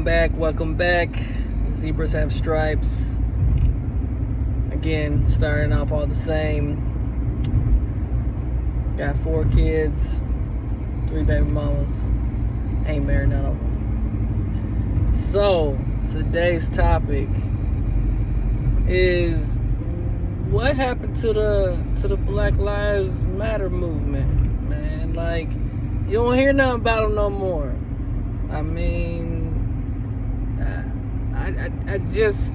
Welcome back. Zebras have stripes. Again, starting off all the same. Got 4 kids, 3 baby mamas. Ain't married none of them. So, today's topic is what happened to the Black Lives Matter movement, man. Like, you don't hear nothing about them no more. I mean, I just,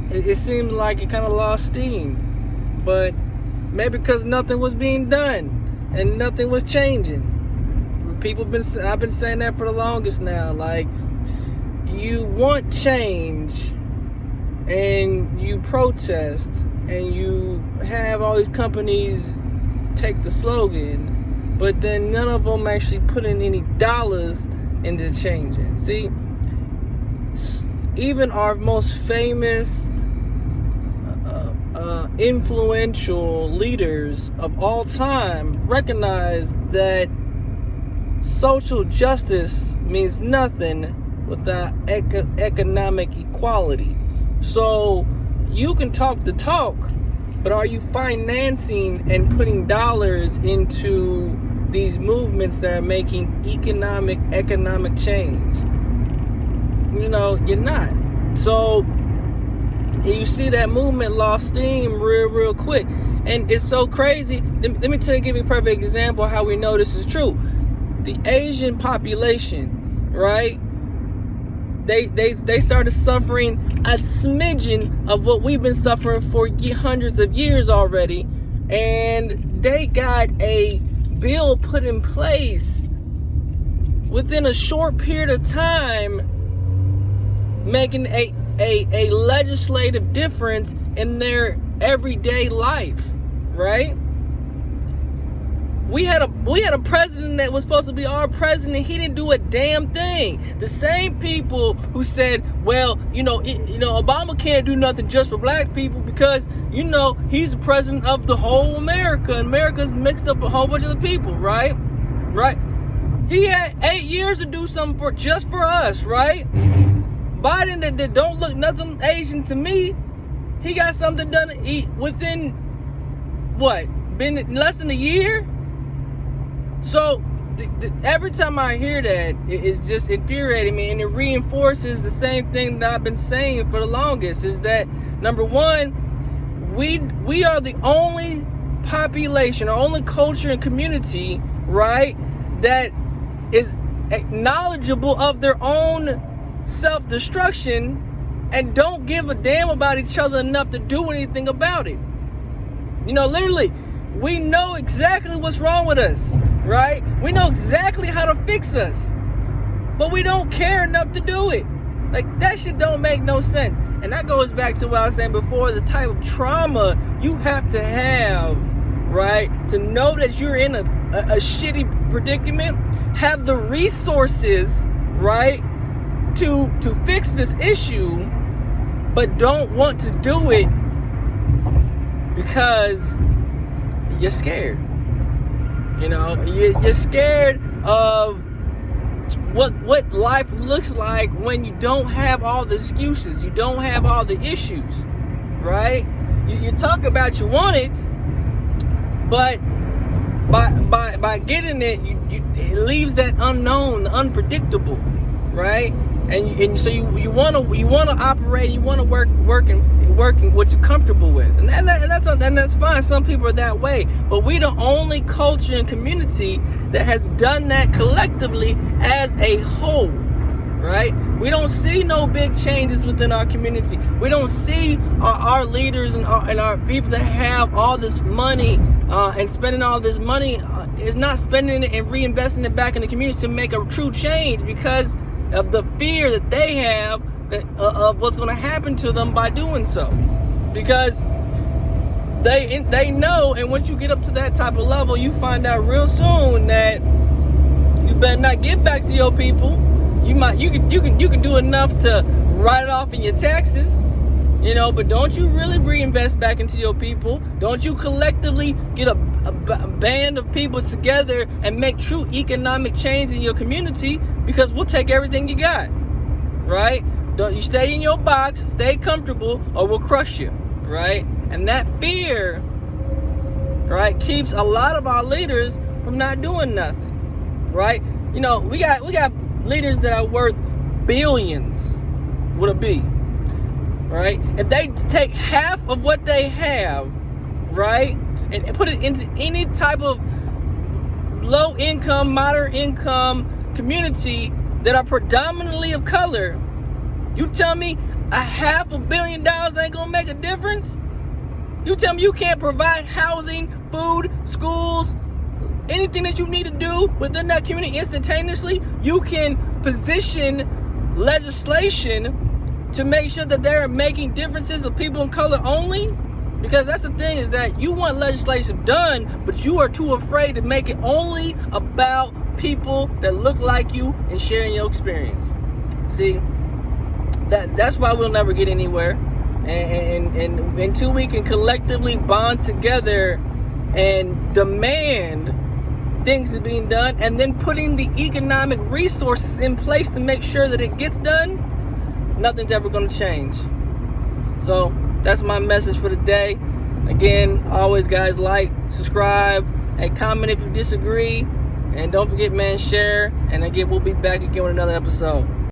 it seemed like it kind of lost steam, but maybe because nothing was being done and nothing was changing. I've been saying that for the longest now. Like, you want change and you protest and you have all these companies take the slogan, but then none of them actually put in any dollars into changing. See, even our most famous, influential leaders of all time recognize that social justice means nothing without economic equality. So you can talk the talk, but are you financing and putting dollars into these movements that are making economic change? You know, you're not. So you see that movement lost steam real quick. And it's so crazy. Let me give you a perfect example of how we know this is true. The Asian population, right? They started suffering a smidgen of what we've been suffering for hundreds of years already. And they got a bill put in place within a short period of time, making a legislative difference in their everyday life, right? We had a president that was supposed to be our president. He didn't do a damn thing. The same people who said, well, Obama can't do nothing just for black people because, he's the president of the whole America. And America's mixed up a whole bunch of the people, right? Right? He had 8 years to do something just for us, right? Biden that don't look nothing Asian to me, he got something done within, been less than a year? So, every time I hear that, it's just infuriating me, and it reinforces the same thing that I've been saying for the longest, is that, number one, we are the only population, or only culture and community, right, that is knowledgeable of their own self-destruction and don't give a damn about each other enough to do anything about it. Literally, we know exactly what's wrong with us, right? We know exactly how to fix us, but we don't care enough to do it. Like, that shit don't make no sense. And that goes back to what I was saying before, the type of trauma you have to have, right, to know that you're in a shitty predicament, have the resources, right, to fix this issue, but don't want to do it because you're scared. You're scared of what life looks like when you don't have all the excuses, you don't have all the issues, right? You talk about you want it, but by getting it, it leaves that unknown, the unpredictable, right? And so you want to operate, you want to working what you're comfortable with, and that's fine. Some people are that way, but we the only culture and community that has done that collectively as a whole, right? We don't see no big changes within our community. We don't see our leaders and our people that have all this money and spending all this money is not spending it and reinvesting it back in the community to make a true change because of the fear that they have of what's going to happen to them by doing so, because they know. And once you get up to that type of level, you find out real soon that you better not give back to your people. You can do enough to write it off in your taxes, but don't you really reinvest back into your people? Don't you collectively get a band of people together and make true economic change in your community? Because we'll take everything you got. right? Don't you stay in your box, stay comfortable, or we'll crush you, right? And that fear, right, keeps a lot of our leaders from not doing nothing, right? You know, we got leaders that are worth billions with a B, right? If they take half of what they have, right, and put it into any type of low income, moderate income community that are predominantly of color, you tell me $500 million ain't gonna make a difference? You tell me you can't provide housing, food, schools, anything that you need to do within that community instantaneously? You can position legislation to make sure that they're making differences of people of color only? Because that's the thing, is that you want legislation done, but you are too afraid to make it only about people that look like you and sharing your experience. See, that's why we'll never get anywhere. And until we can collectively bond together and demand things that are being done, and then putting the economic resources in place to make sure that it gets done, nothing's ever going to change. So that's my message for the day. Again, always, guys, like, subscribe, and comment if you disagree. And don't forget, man, share. And again, we'll be back again with another episode.